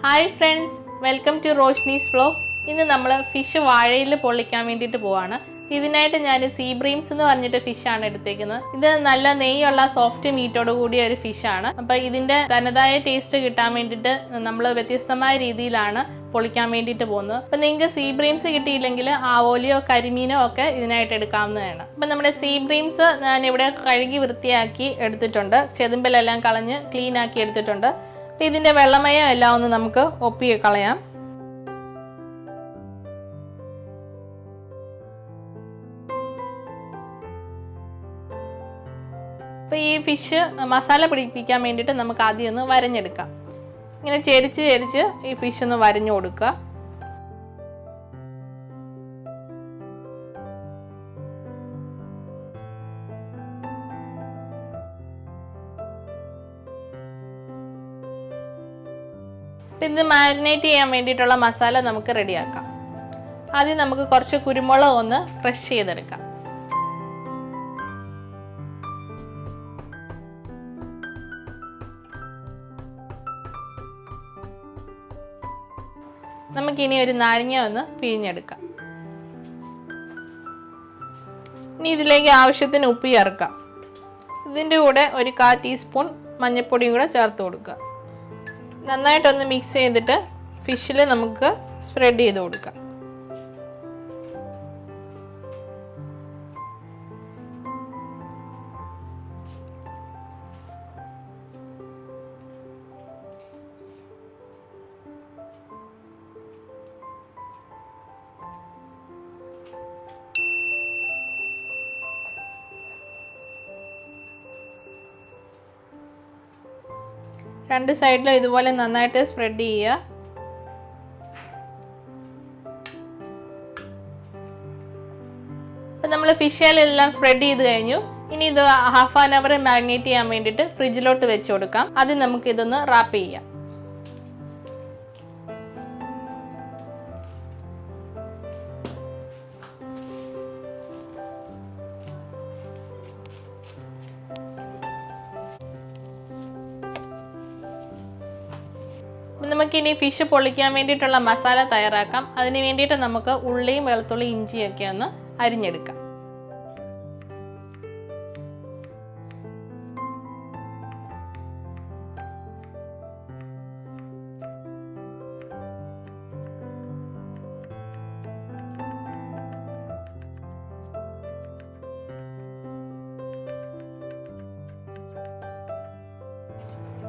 Hi friends, welcome to Roshni's vlog. ഇന്ന് നമ്മൾ fish വാഴയിൽ പൊള്ളിക്കാൻ വേണ്ടിയിട്ട് പോവാണ്. ഇതിനായിട്ട് ഞാൻ സീ ബ്രീംസ് എന്ന് പറഞ്ഞിട്ട് ഫിഷ് ആണ് എടുത്തേക്കുന്നത്. ഇത് നല്ല നെയ്യുള്ള സോഫ്റ്റ് മീറ്റോട് കൂടിയ ഒരു ഫിഷ് ആണ്. അപ്പോൾ ഇതിന്റെ തനതായ ടേസ്റ്റ് കിട്ടാൻ വേണ്ടിയിട്ട് നമ്മൾ വ്യത്യസ്തമായ രീതിയിലാണ് പൊള്ളിക്കാൻ വേണ്ടിയിട്ട് പോകുന്നത്. അപ്പോൾ നിങ്ങൾക്ക് സീ ബ്രീംസ് കിട്ടിയില്ലെങ്കിൽ ആവോലിയോ കരിമീനോ ഒക്കെ ഇതിനായിട്ട് എടുക്കാവുന്നതാണ്. അപ്പോൾ നമ്മുടെ സീ ബ്രീംസ് ഞാൻ ഇവിടെ കഴുകി വൃത്തിയാക്കി എടുത്തിട്ടുണ്ട്. ചെതുമ്പലെല്ലാം കളഞ്ഞ് ക്ലീൻ ആക്കി എടുത്തിട്ടുണ്ട്. ഇതിന്റെ വെള്ളമയം എല്ലാം ഒന്ന് നമുക്ക് ഒപ്പി കളയാം. അപ്പോൾ ഈ ഫിഷ് മസാല പിടിപ്പിക്കാൻ വേണ്ടിയിട്ട് നമുക്ക് ആദ്യം ഒന്ന് വരഞ്ഞെടുക്കാം. ഇങ്ങനെ ചെരിച്ച് ചെരിച്ച് ഈ ഫിഷ് ഒന്ന് വരഞ്ഞു കൊടുക്കുക. ഇത് മാരിനേറ്റ് ചെയ്യാൻ വേണ്ടിയിട്ടുള്ള മസാല നമുക്ക് റെഡിയാക്കാം. ആദ്യം നമുക്ക് കുറച്ച് കുരുമുളക് ഒന്ന് ക്രഷ് ചെയ്തെടുക്കാം. നമുക്കിനി ഒരു നാരങ്ങ ഒന്ന് പിഴിഞ്ഞെടുക്കാം. ഇനി ഇതിലേക്ക് ആവശ്യത്തിന് ഉപ്പ് ചേർക്കാം. ഇതിൻ്റെ കൂടെ ഒരു 1/4 ടീസ്പൂൺ മഞ്ഞൾപ്പൊടിയും കൂടെ ചേർത്ത് കൊടുക്കുക. നന്നായിട്ടൊന്ന് മിക്സ് ചെയ്തിട്ട് ഫിഷിൽ നമുക്ക് സ്പ്രെഡ് ചെയ്ത് കൊടുക്കാം. രണ്ട് സൈഡിലും ഇതുപോലെ നന്നായിട്ട് സ്പ്രെഡ് ചെയ്യുക. അപ്പം നമ്മൾ ഫിഷിലെല്ലാം സ്പ്രെഡ് ചെയ്ത് കഴിഞ്ഞു. ഇനി ഇത് ½ ആൻ അവർ മാരിനേറ്റ് ചെയ്യാൻ വേണ്ടിയിട്ട് ഫ്രിഡ്ജിലോട്ട് വെച്ച് കൊടുക്കാം. ആദ്യം നമുക്ക് ഇതൊന്ന് റാപ്പ് ചെയ്യാം. നമുക്കിനി ഫിഷ് പൊള്ളിക്കാൻ വേണ്ടിയിട്ടുള്ള മസാല തയ്യാറാക്കാം. അതിന് വേണ്ടിയിട്ട് നമുക്ക് ഉള്ളിയും വെളുത്തുള്ളി ഇഞ്ചിയൊക്കെ ഒന്ന് അരിഞ്ഞെടുക്കാം.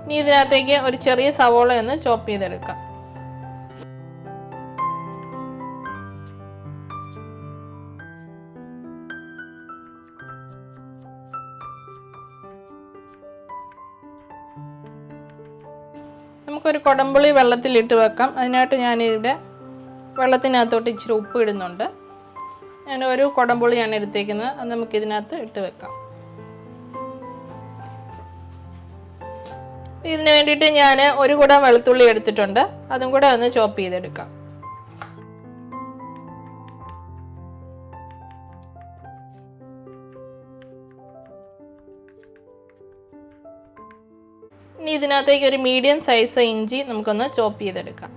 ഇനി ഇതിനകത്തേക്ക് ഒരു ചെറിയ സവോള ഒന്ന് ചോപ്പ് ചെയ്തെടുക്കാം. നമുക്കൊരു കൊടംപുളി വെള്ളത്തിലിട്ട് വെക്കാം. അതിനായിട്ട് ഞാനിവിടെ വെള്ളത്തിനകത്തോട്ട് ഇച്ചിരി ഉപ്പ് ഇടുന്നുണ്ട്. ഞാൻ ഒരു കൊടംപുളിയാണ് എടുത്തേക്കുന്നത്. അത് നമുക്ക് ഇതിനകത്ത് ഇട്ട് വെക്കാം. ഇതിന് വേണ്ടിയിട്ട് ഞാൻ ഒരു കുടം വെളുത്തുള്ളി എടുത്തിട്ടുണ്ട്. അതും കൂടെ ഒന്ന് ചോപ്പ് ചെയ്തെടുക്കാം. ഇനി ഇതിനകത്തേക്ക് ഒരു മീഡിയം സൈസ് ഇഞ്ചി നമുക്കൊന്ന് ചോപ്പ് ചെയ്തെടുക്കാം.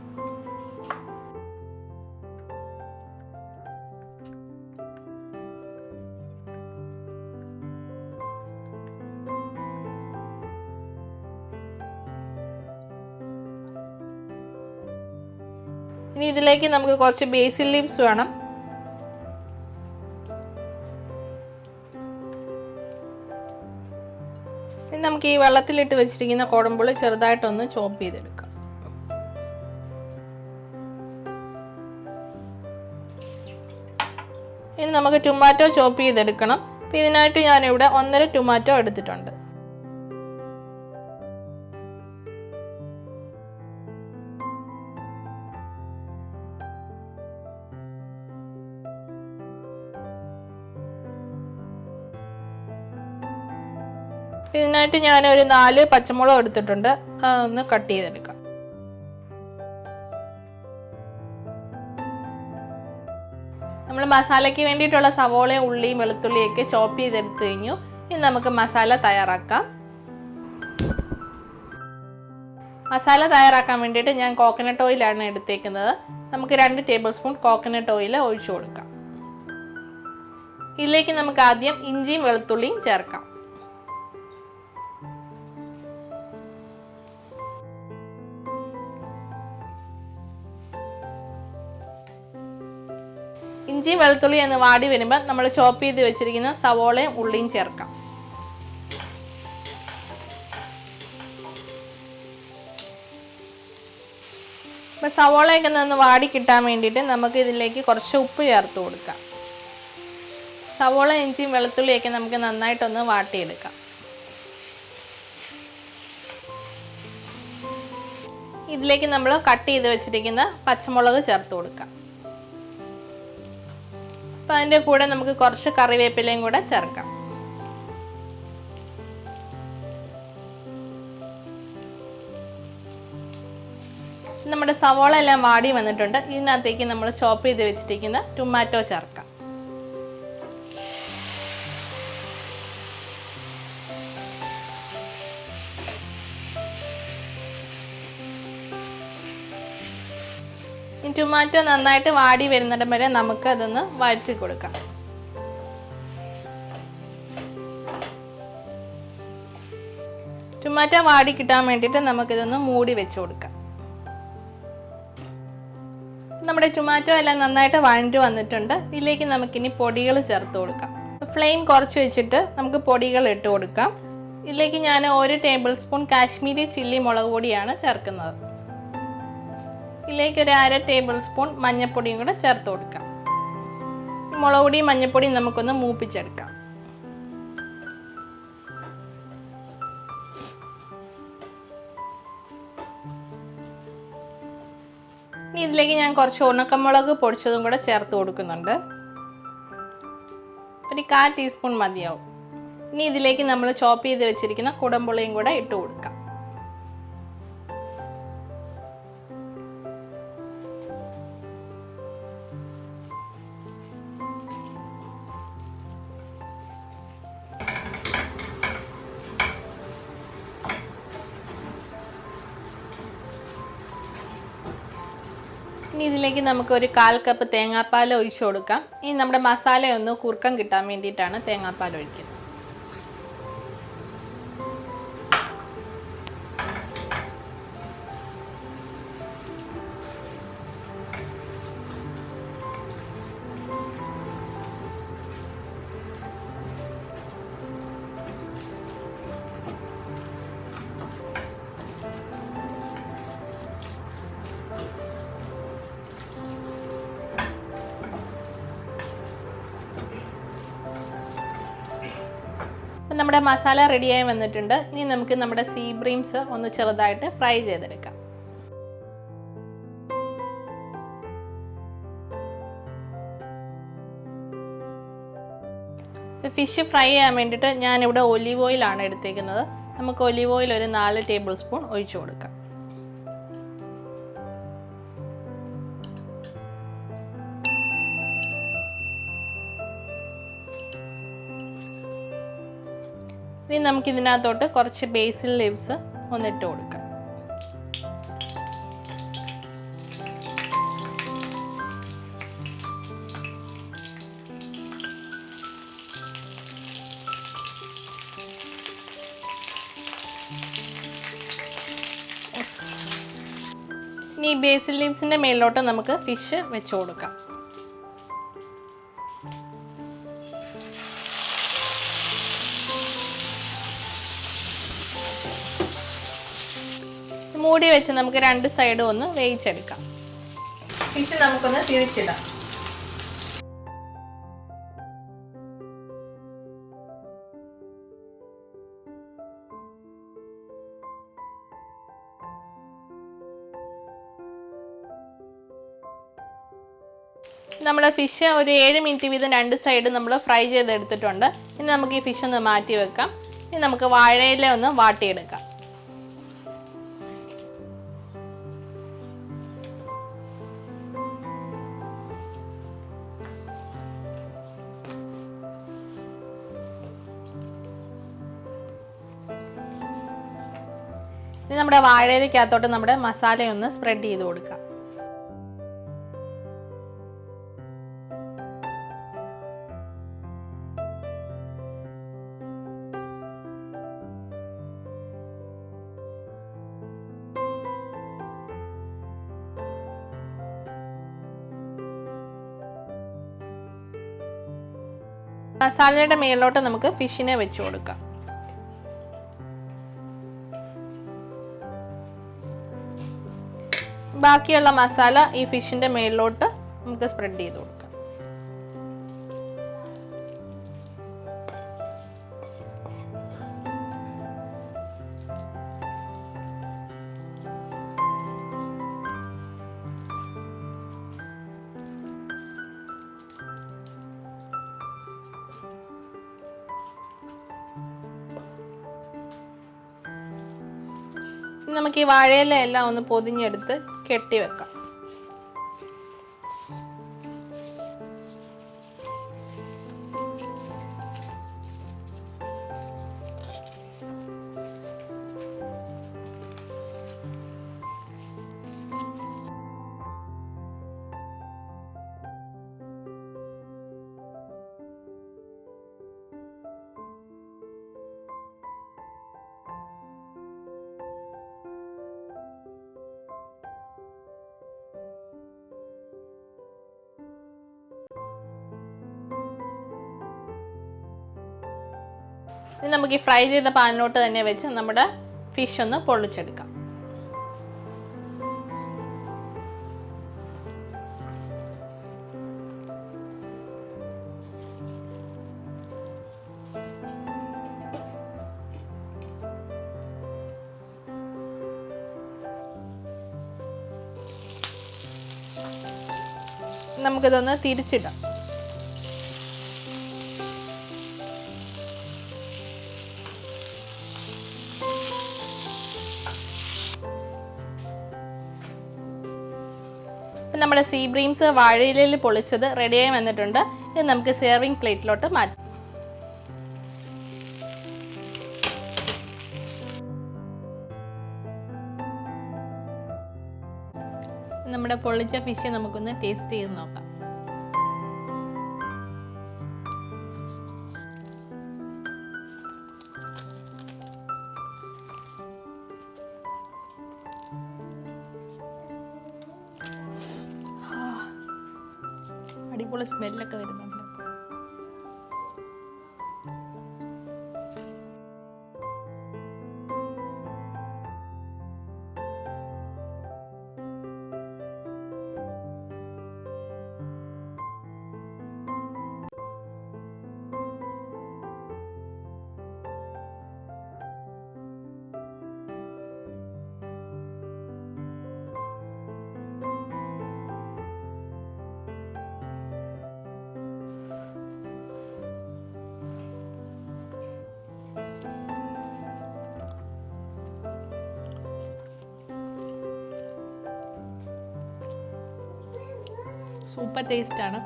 ഇനി ഇതിലേക്ക് നമുക്ക് കുറച്ച് ബേസിൽ ലീവ്സ് വേണം. ഇനി നമുക്ക് ഈ വെള്ളത്തിലിട്ട് വെച്ചിരിക്കുന്ന കൊടംപുളി ചെറുതായിട്ടൊന്ന് ചോപ്പ് ചെയ്തെടുക്കാം. ഇനി നമുക്ക് ടൊമാറ്റോ ചോപ്പ് ചെയ്തെടുക്കണം. അപ്പം ഇതിനായിട്ട് ഞാനിവിടെ 1.5 ടൊമാറ്റോ എടുത്തിട്ടുണ്ട്. ഇതിനായിട്ട് ഞാൻ ഒരു 4 പച്ചമുളക് എടുത്തിട്ടുണ്ട്. അതൊന്ന് കട്ട് ചെയ്തെടുക്കാം. നമ്മൾ മസാലയ്ക്ക് വേണ്ടിയിട്ടുള്ള സവോളയും ഉള്ളിയും വെളുത്തുള്ളിയൊക്കെ ചോപ്പ് ചെയ്തെടുത്ത് കഴിഞ്ഞു. ഇനി നമുക്ക് മസാല തയ്യാറാക്കാം. മസാല തയ്യാറാക്കാൻ വേണ്ടിയിട്ട് ഞാൻ കോക്കനട്ട് ഓയിലാണ് എടുത്തേക്കുന്നത്. നമുക്ക് 2 ടേബിൾ സ്പൂൺ കോക്കനട്ട് ഓയിൽ ഒഴിച്ചു കൊടുക്കാം. ഇതിലേക്ക് നമുക്ക് ആദ്യം ഇഞ്ചിയും വെളുത്തുള്ളിയും ചേർക്കാം. ഇഞ്ചിയും വെളുത്തുള്ളി എന്ന് വാടി വരുമ്പോൾ നമ്മൾ ചോപ്പ് ചെയ്ത് വെച്ചിരിക്കുന്ന സവോളയും ഉള്ളിയും ചേർക്കാം. അപ്പോൾ സവോളയൊക്കെ ഒന്ന് വാടി കിട്ടാൻ വേണ്ടിയിട്ട് നമുക്ക് ഇതിലേക്ക് കുറച്ച് ഉപ്പ് ചേർത്ത് കൊടുക്കാം. സവോള, ഇഞ്ചിയും വെളുത്തുള്ളിയൊക്കെ നമുക്ക് നന്നായിട്ടൊന്ന് വാട്ടിയെടുക്കാം. ഇതിലേക്ക് നമ്മൾ കട്ട് ചെയ്ത് വെച്ചിരിക്കുന്ന പച്ചമുളക് ചേർത്ത് കൊടുക്കാം. അപ്പം അതിൻ്റെ കൂടെ നമുക്ക് കുറച്ച് കറിവേപ്പിലയും കൂടെ ചേർക്കാം. നമ്മുടെ സവോള എല്ലാം വാടി വന്നിട്ടുണ്ട്. ഇതിനകത്തേക്ക് നമ്മൾ ചോപ്പ് ചെയ്ത് വെച്ചിരിക്കുന്ന ടൊമാറ്റോ ചേർക്കാം. ഈ ടൊമാറ്റോ നന്നായിട്ട് വാടി വരുന്നിടം വരെ നമുക്ക് അതൊന്ന് വഴറ്റി കൊടുക്കാം. ടൊമാറ്റോ വാടി കിട്ടാൻ വേണ്ടിയിട്ട് നമുക്കിതൊന്ന് മൂടി വെച്ച് കൊടുക്കാം. നമ്മുടെ ടൊമാറ്റോ എല്ലാം നന്നായിട്ട് വഴറ്റി വന്നിട്ടുണ്ട്. ഇതിലേക്ക് നമുക്കിനി പൊടികൾ ചേർത്ത് കൊടുക്കാം. ഫ്ലെയിം കുറച്ച് വെച്ചിട്ട് നമുക്ക് പൊടികൾ ഇട്ട് കൊടുക്കാം. ഇതിലേക്ക് ഞാൻ 1 ടേബിൾ സ്പൂൺ കാശ്മീരി ചില്ലി മുളക് പൊടിയാണ് ചേർക്കുന്നത്. ഇതിലേക്ക് ഒരു 1/2 ടേബിൾ സ്പൂൺ മഞ്ഞൾപ്പൊടിയും കൂടെ ചേർത്ത് കൊടുക്കാം. മുളക് പൊടിയും മഞ്ഞൾപ്പൊടിയും നമുക്കൊന്ന് മൂപ്പിച്ചെടുക്കാം. ഇനി ഇതിലേക്ക് ഞാൻ കുറച്ച് ഉണക്കമുളക് പൊടിച്ചതും കൂടെ ചേർത്ത് കൊടുക്കുന്നുണ്ട്. ഒരു 1/4 ടീസ്പൂൺ മതിയാവും. ഇനി ഇതിലേക്ക് നമ്മൾ ചോപ്പ് ചെയ്ത് വെച്ചിരിക്കുന്ന കുടംപുളിയും കൂടെ ഇട്ട് കൊടുക്കാം. ഇനി ഇതിലേക്ക് നമുക്ക് ഒരു 1/4 കപ്പ് തേങ്ങാപ്പാൽ ഒഴിച്ചു കൊടുക്കാം. ഇനി നമ്മുടെ മസാലയൊന്ന് കുറുക്കം കിട്ടാൻ വേണ്ടിയിട്ടാണ് തേങ്ങാപ്പാൽ ഒഴിക്കുന്നത്. നമ്മുടെ മസാല റെഡിയായി വന്നിട്ടുണ്ട്. ഇനി നമുക്ക് നമ്മുടെ സീ ബ്രീംസ് ഒന്ന് ചെറുതായിട്ട് ഫ്രൈ ചെയ്തെടുക്കാം. ഫിഷ് ഫ്രൈ ചെയ്യാൻ വേണ്ടിയിട്ട് ഞാനിവിടെ ഒലിവ് ഓയിലാണ് എടുത്തേക്കുന്നത്. നമുക്ക് ഒലിവ് ഓയിൽ ഒരു 4 ടേബിൾ സ്പൂൺ ഒഴിച്ചു കൊടുക്കാം. ഇനി നമുക്ക് ഇതിനകത്തോട്ട് കുറച്ച് ബേസിൽ ലീവ്സ് ഒന്നിട്ട് കൊടുക്കാം. ഇനി ഈ ബേസിൽ ലീവ്സിന്റെ മേളിലോട്ട് നമുക്ക് ഫിഷ് വെച്ച് കൊടുക്കാം. മൂടി വെച്ച് നമുക്ക് 2 സൈഡും ഒന്ന് വേവിച്ചെടുക്കാം. ഫിഷ് നമുക്കൊന്ന് തിരിച്ചിടാം. നമ്മുടെ ഫിഷ് ഒരു 7 മിനിറ്റ് വീതം 2 സൈഡ് നമ്മൾ ഫ്രൈ ചെയ്തെടുത്തിട്ടുണ്ട്. ഇനി നമുക്ക് ഈ ഫിഷ് ഒന്ന് മാറ്റി വെക്കാം. ഇനി നമുക്ക് വാഴയില ഒന്ന് വാട്ടിയെടുക്കാം. ഇനി നമ്മുടെ വാഴയിലേക്കകത്തോട്ട് നമ്മുടെ മസാലയൊന്ന് സ്പ്രെഡ് ചെയ്ത് കൊടുക്കാം. മസാലയുടെ മേലോട്ട് നമുക്ക് ഫിഷിനെ വെച്ച് കൊടുക്കാം. ബാക്കിയുള്ള മസാല ഈ ഫിഷിന്റെ മേളിലോട്ട് നമുക്ക് സ്പ്രെഡ് ചെയ്ത് കൊടുക്കാം. നമുക്ക് ഈ വാഴയില എല്ലാം ഒന്ന് പൊതിഞ്ഞെടുത്ത് കെട്ടി വെക്കാം. ഇനി നമുക്ക് ഈ ഫ്രൈ ചെയ്ത പാനിലോട്ട് തന്നെ വെച്ച് നമ്മുടെ ഫിഷ് ഒന്ന് പൊള്ളിച്ചെടുക്കാം. നമുക്കിതൊന്ന് തിരിച്ചിടാം. നമ്മുടെ സീ ബ്രീംസ് വാഴയിലയിൽ പൊളിച്ചത് റെഡിയായി വന്നിട്ടുണ്ട്. ഇത് നമുക്ക് സെർവിങ് പ്ലേറ്റിലോട്ട് മാറ്റാം. നമ്മുടെ പൊള്ളിച്ച ഫിഷ് നമുക്കൊന്ന് ടേസ്റ്റ് ചെയ്ത് നോക്കാം. അടിപൊളി സ്മെല്ലൊക്കെ വരുന്നുണ്ട്. സൂപ്പർ ടേസ്റ്റ് ആണ്,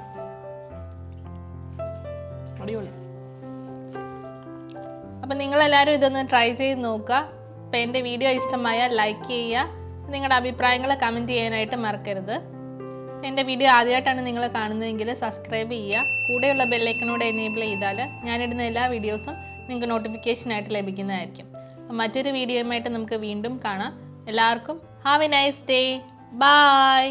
അടിപൊളി. അപ്പം നിങ്ങളെല്ലാവരും ഇതൊന്ന് ട്രൈ ചെയ്ത് നോക്കുക. അപ്പം എൻ്റെ വീഡിയോ ഇഷ്ടമായാൽ ലൈക്ക് ചെയ്യുക, നിങ്ങളുടെ അഭിപ്രായങ്ങൾ കമൻറ്റ് ചെയ്യാനായിട്ട് മറക്കരുത്. എൻ്റെ വീഡിയോ ആദ്യമായിട്ടാണ് നിങ്ങൾ കാണുന്നതെങ്കിൽ സബ്സ്ക്രൈബ് ചെയ്യുക. കൂടെയുള്ള ബെല്ലൈക്കനോട് എനേബിൾ ചെയ്താൽ ഞാനിടുന്ന എല്ലാ വീഡിയോസും നിങ്ങൾക്ക് നോട്ടിഫിക്കേഷനായിട്ട് ലഭിക്കുന്നതായിരിക്കും. മറ്റൊരു വീഡിയോയുമായിട്ട് നമുക്ക് വീണ്ടും കാണാം. എല്ലാവർക്കും have a nice day. By.